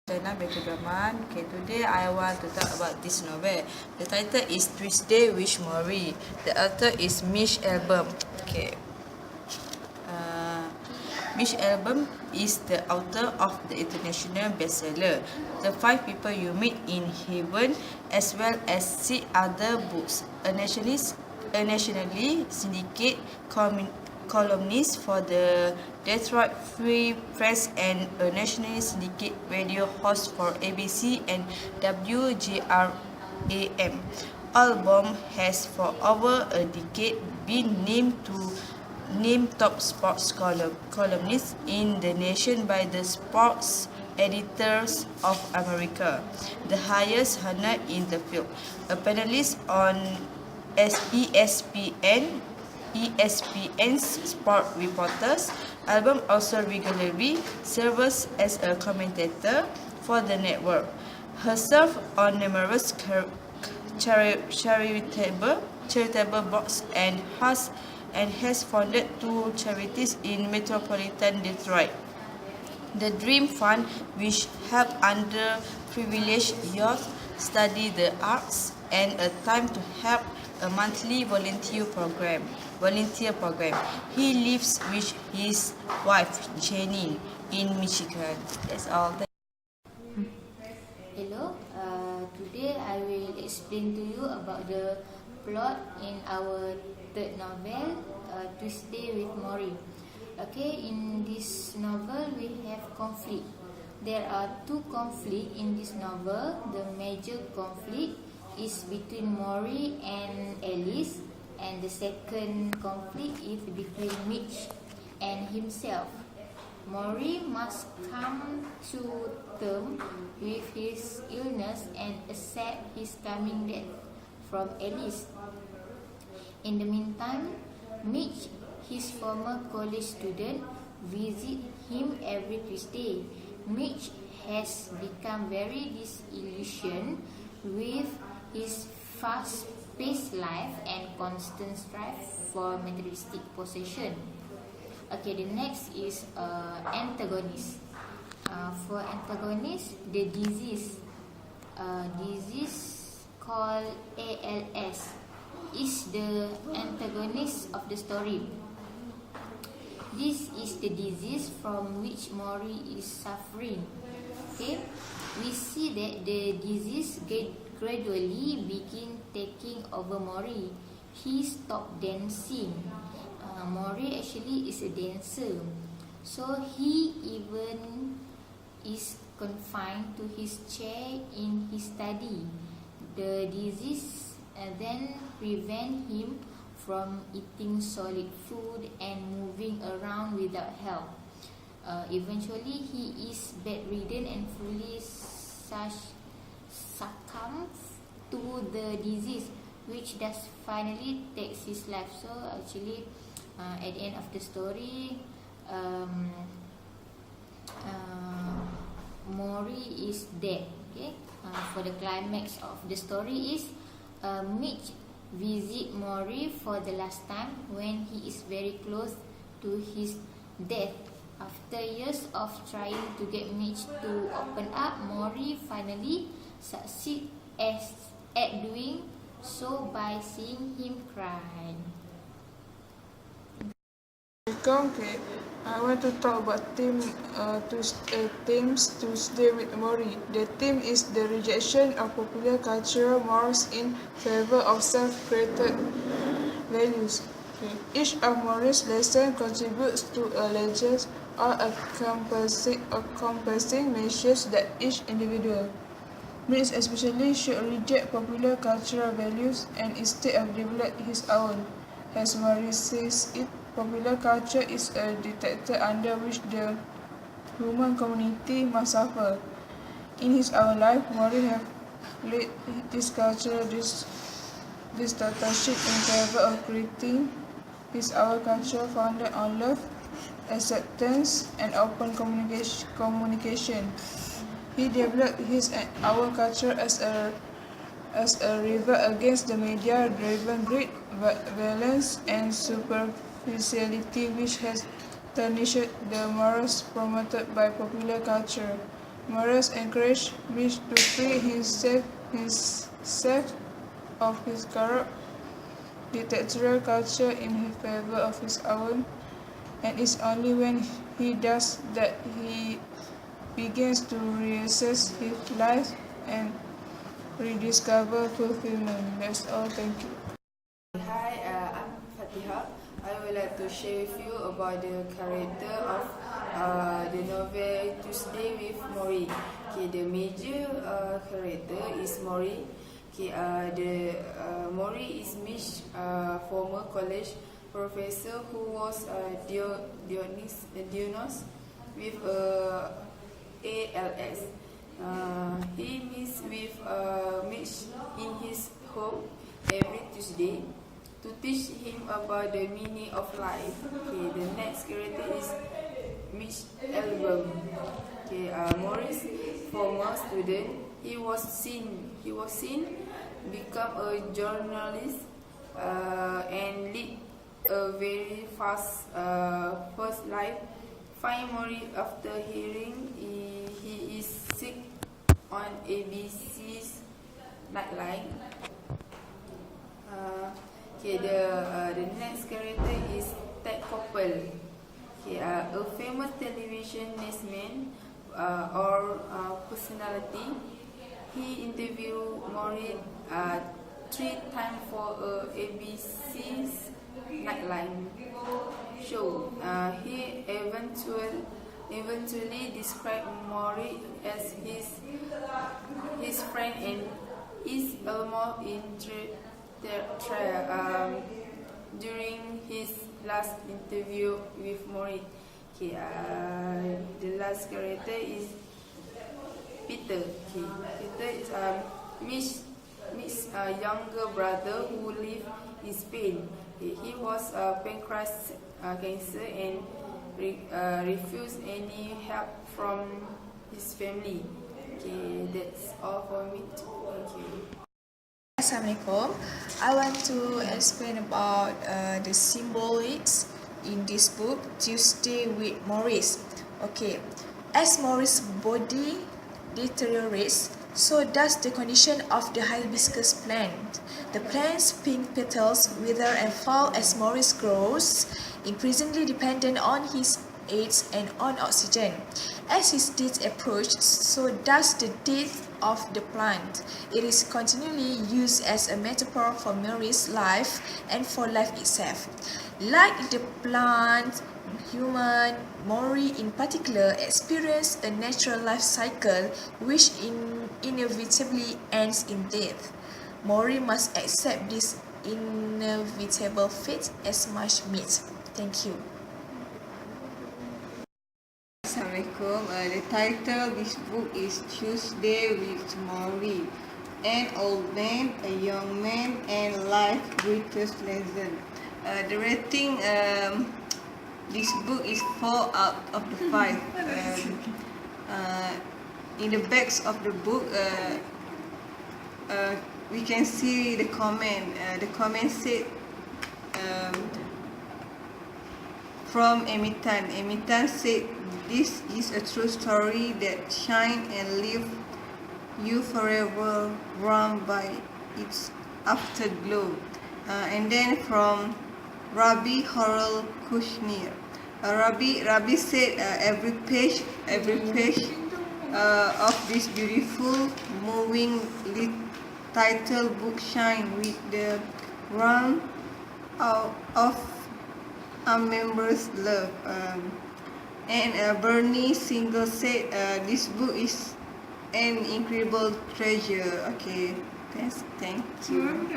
China Background. Okay, today I want to talk about this novel. The title is Tuesday with Morrie. The author is Mitch Albom. Okay. Mitch Albom is the author of the international bestseller The 5 People You Meet in Heaven, as well as 6 other books. A nationally syndicated columnist for the Detroit Free Press and a nationally syndicated radio host for ABC and WGRAM. Albom has for over a decade been named top sports columnist in the nation by the Sports Editors of America, the highest honor in the field. A panelist on ESPN's Sport Reporters. Albom also regularly serves as a commentator for the network. Herself on numerous charitable boards and has founded 2 charities in metropolitan Detroit. The Dream Fund, which help underprivileged youth study the arts, and A Time to Help, a monthly volunteer program. He lives with his wife Jenny in Michigan. That's all. Hello, today I will explain to you about the plot in our third novel, Tuesday with Morrie. Okay, in this novel we have conflict. There are 2 conflicts in this novel. The major conflict is between Morrie and Alice, and the second conflict is between Mitch and himself. Morrie must come to terms with his illness and accept his coming death from Alice. In the meantime, Mitch, his former college student, visits him every Tuesday. Mitch has become very disillusioned with his fast-paced life and constant strive for materialistic possession. Okay, the next is antagonist. For antagonist, the disease called ALS is the antagonist of the story. This is the disease from which Morrie is suffering. Okay, we see that the disease gradually begin taking over Morrie. He stopped dancing. Morrie actually is a dancer, so he even is confined to his chair in his study. The disease then prevent him from eating solid food and moving around without help. Eventually, he is bedridden and fully succumbs to the disease, which does finally takes his life. So actually, at the end of the story, Morrie is dead. Okay. For the climax of the story is Mitch visit Morrie for the last time when he is very close to his death. After years of trying to get Mitch to open up, Morrie finally succeed at doing so by seeing him cry. Okay, I want to talk about themes Tuesday with Morrie. The theme is the rejection of popular cultural morals in favor of self-created values. Okay. Each of Morrie's lessons contributes to a legend or encompassing message that each individual means especially should reject popular cultural values and instead of develop his own. As Morrie says it, popular culture is a dictator under which the human community must suffer. In his own life, Morrie has led this cultural dictatorship in favor of creating his own culture founded on love, acceptance, and open communication. He developed his own culture as a revolt against the media-driven greed, violence, and superficiality which has tarnished the morals promoted by popular culture. Morris encouraged Mitch to free himself of his corrupt dictatorial culture in favor of his own, and it's only when he does that he begins to reassess his life and rediscover fulfillment. That's all. Thank you. Hi, I'm Fatiha. I would like to share with you about the character of the novel Tuesday with Morrie. Okay, the major character is Morrie. Okay, Morrie is Mitch's former college professor who was diagnosed with ALS. He meets with Mitch in his home every Tuesday to teach him about the meaning of life. Okay, the next character is Mitch's album. Okay, Morris, former student, he was seen become a journalist and lead a very fast life. Find Morris after hearing he is sick on ABC's Nightline. The next character is Ted Koppel. A famous television newsman or personality. He interviewed Morris 3 times for ABC's Nightline show. He eventually described Morris as his friend and is almost during his last interview with Morris. The last character is Peter. Peter is Mitch's younger brother who lived in Spain. He was pancreas cancer and refused any help from his family. That's all for me. Thank you. Assalamualaikum. I want to explain about the symbolics in this book, Tuesday with Morris. Okay, as Morris' body deteriorates, so does the condition of the hibiscus plant. The plant's pink petals wither and fall as Morris grows, increasingly dependent on his aids and on oxygen. As his death approaches, so does the death of the plant. It is continually used as a metaphor for Morris' life and for life itself. Like the plant, human, Morrie in particular experienced a natural life cycle which inevitably ends in death. Morrie must accept this inevitable fate as much meat. Thank you. Assalamualaikum. The title of this book is Tuesday with Morrie. An old man, a young man, and life greatest lesson. The rating this book is 4 out of the 5. In the backs of the book, we can see the comment. The comment said from Emitan. Emitan said, "This is a true story that shine and leave you forever warmed by its afterglow." And then from Rabbi Horel Kushnir. Rabbi said, every page of this beautiful, moving title book shine with the warmth of a member's love. And Bernie Single said, this book is an incredible treasure. Okay, thank you.